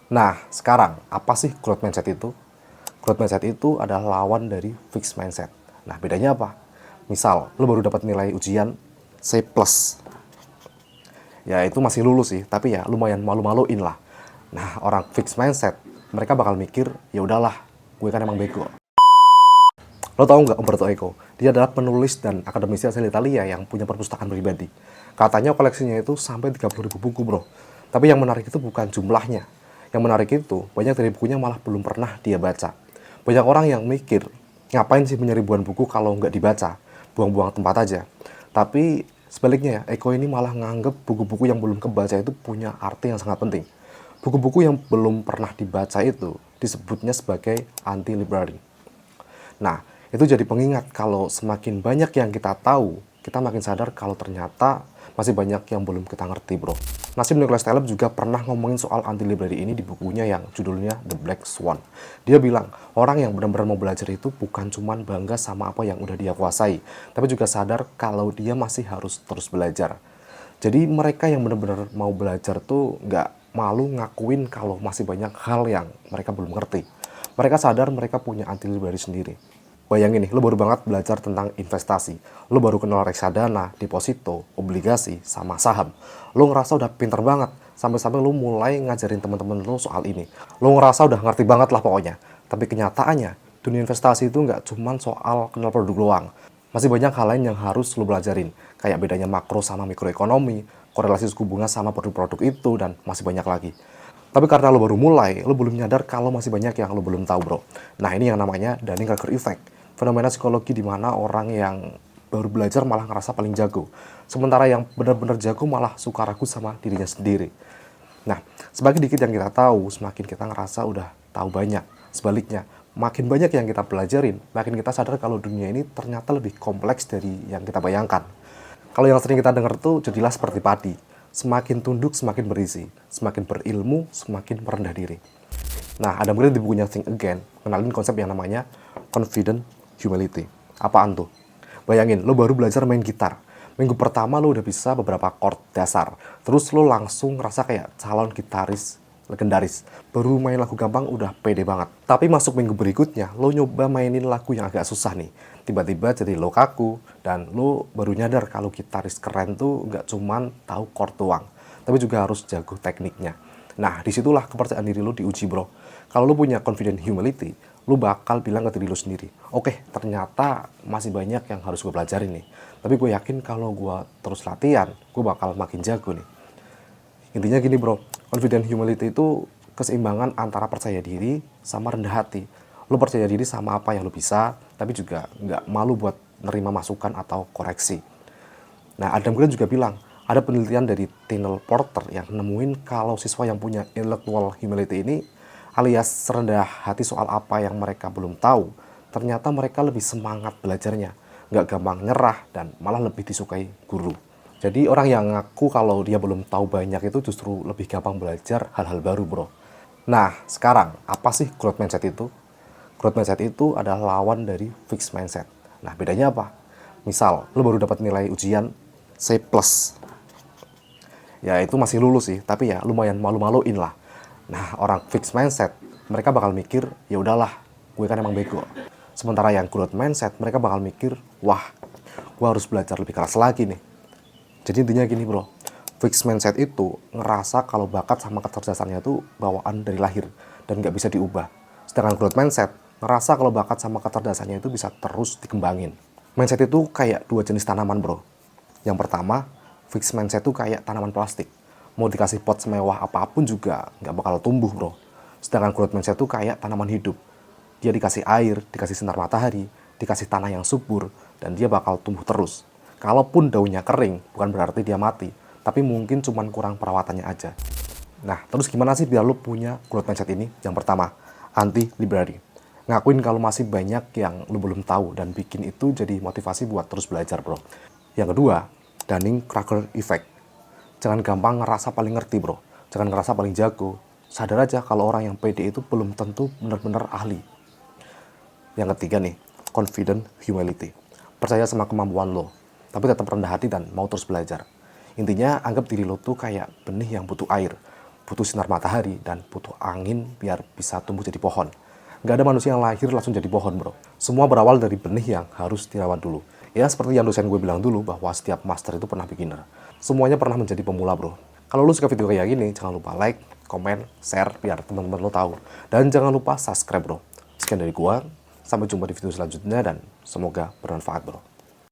Nah, sekarang apa sih growth mindset itu? Growth mindset itu adalah lawan dari fixed mindset. Nah, bedanya apa? Misal, lo baru dapat nilai ujian C+. Ya, itu masih lulus sih, tapi ya lumayan malu-maluin lah. Nah, orang fixed mindset, mereka bakal mikir, ya udahlah, gue kan emang bego. Lo tau nggak Umberto Eco? Dia adalah penulis dan akademisi asal Italia yang punya perpustakaan pribadi. Katanya koleksinya itu sampai 30.000 buku, bro. Tapi yang menarik itu bukan jumlahnya. Yang menarik itu, banyak dari bukunya malah belum pernah dia baca. Banyak orang yang mikir, ngapain sih punya ribuan buku kalau nggak dibaca? Buang-buang tempat aja. Tapi sebaliknya ya, Eko ini malah nganggep buku-buku yang belum kebaca itu punya arti yang sangat penting. Buku-buku yang belum pernah dibaca itu disebutnya sebagai anti-library. Nah, itu jadi pengingat kalau semakin banyak yang kita tahu, kita makin sadar kalau ternyata masih banyak yang belum kita ngerti, bro. Nassim Nicholas Taleb juga pernah ngomongin soal anti-library ini di bukunya yang judulnya The Black Swan. Dia bilang, orang yang benar-benar mau belajar itu bukan cuma bangga sama apa yang udah dia kuasai, tapi juga sadar kalau dia masih harus terus belajar. Jadi mereka yang benar-benar mau belajar tuh nggak malu ngakuin kalau masih banyak hal yang mereka belum ngerti. Mereka sadar mereka punya anti-library sendiri. Bayangin nih, lo baru banget belajar tentang investasi. Lo baru kenal reksadana, deposito, obligasi, sama saham. Lo ngerasa udah pinter banget, sampai-sampai lo mulai ngajarin teman-teman lo soal ini. Lo ngerasa udah ngerti banget lah pokoknya. Tapi kenyataannya, dunia investasi itu nggak cuma soal kenal produk doang. Masih banyak hal lain yang harus lo belajarin. Kayak bedanya makro sama mikroekonomi, korelasi suku bunga sama produk-produk itu, dan masih banyak lagi. Tapi karena lo baru mulai, lo belum nyadar kalau masih banyak yang lo belum tahu, bro. Nah, ini yang namanya Dunning-Kruger Effect. Fenomena psikologi di mana orang yang baru belajar malah ngerasa paling jago. Sementara yang benar-benar jago malah suka ragu sama dirinya sendiri. Nah, semakin dikit yang kita tahu, semakin kita ngerasa udah tahu banyak. Sebaliknya, makin banyak yang kita pelajarin, makin kita sadar kalau dunia ini ternyata lebih kompleks dari yang kita bayangkan. Kalau yang sering kita dengar tuh jadilah seperti padi. Semakin tunduk, semakin berisi. Semakin berilmu, semakin merendah diri. Nah, Adam Grant di bukunya Think Again, kenalin konsep yang namanya confident humility. Apaan tuh? Bayangin, lo baru belajar main gitar. Minggu pertama lo udah bisa beberapa chord dasar. Terus lo langsung ngerasa kayak calon gitaris legendaris. Baru main lagu gampang udah pede banget. Tapi masuk minggu berikutnya, lo nyoba mainin lagu yang agak susah nih. Tiba-tiba jadi lo kaku, dan lo baru nyadar kalau gitaris keren tuh nggak cuman tahu chord doang, tapi juga harus jago tekniknya. Nah, disitulah kepercayaan diri lo diuji, bro. Kalau lo punya confident humility, lo bakal bilang ke diri lo sendiri, oke, ternyata masih banyak yang harus gue pelajarin nih. Tapi gue yakin kalau gue terus latihan, gue bakal makin jago nih. Intinya gini, bro, confident humility itu keseimbangan antara percaya diri sama rendah hati. Lo percaya diri sama apa yang lo bisa, tapi juga nggak malu buat nerima masukan atau koreksi. Nah, Adam Grant juga bilang, ada penelitian dari Tynel Porter yang nemuin kalau siswa yang punya intellectual humility ini, alias rendah hati soal apa yang mereka belum tahu, ternyata mereka lebih semangat belajarnya, nggak gampang nyerah, dan malah lebih disukai guru. Jadi orang yang ngaku kalau dia belum tahu banyak itu justru lebih gampang belajar hal-hal baru, bro. Nah, sekarang apa sih growth mindset itu? Growth mindset itu adalah lawan dari fixed mindset. Nah, bedanya apa? Misal, lo baru dapat nilai ujian C+. Ya, itu masih lulus sih, tapi ya lumayan malu-maluin lah. Nah, orang fixed mindset, mereka bakal mikir, ya udahlah, gue kan emang bego. Sementara yang growth mindset, mereka bakal mikir, wah, gue harus belajar lebih keras lagi nih. Jadi intinya gini, bro, fixed mindset itu ngerasa kalau bakat sama kecerdasannya itu bawaan dari lahir dan nggak bisa diubah. Sedangkan growth mindset ngerasa kalau bakat sama kecerdasannya itu bisa terus dikembangin. Mindset itu kayak dua jenis tanaman, bro. Yang pertama, fixed mindset itu kayak tanaman plastik. Mau dikasih pot semewah apapun juga nggak bakal tumbuh, bro. Sedangkan growth mindset itu kayak tanaman hidup. Dia dikasih air, dikasih sinar matahari, dikasih tanah yang subur, dan dia bakal tumbuh terus. Kalaupun daunnya kering, bukan berarti dia mati, tapi mungkin cuma kurang perawatannya aja. Nah, terus gimana sih biar lo punya growth mindset ini? Yang pertama, anti-library. Ngakuin kalau masih banyak yang lo belum tahu dan bikin itu jadi motivasi buat terus belajar, bro. Yang kedua, Dunning-Kruger Effect. Jangan gampang ngerasa paling ngerti, bro. Jangan ngerasa paling jago. Sadar aja kalau orang yang pede itu belum tentu benar-benar ahli. Yang ketiga nih, confident humility. Percaya sama kemampuan lo, tapi tetap rendah hati dan mau terus belajar. Intinya, anggap diri lo tuh kayak benih yang butuh air. butuh sinar matahari, dan butuh angin biar bisa tumbuh jadi pohon. Nggak ada manusia yang lahir langsung jadi pohon, bro. Semua berawal dari benih yang harus dirawat dulu. Ya, seperti yang dosen gue bilang dulu, bahwa setiap master itu pernah beginner. Semuanya pernah menjadi pemula, bro. Kalau lu suka video kayak gini, jangan lupa like, komen, share, biar teman-teman lo tahu. Dan jangan lupa subscribe, bro. Sekian dari gua, sampai jumpa di video selanjutnya, dan semoga bermanfaat, bro.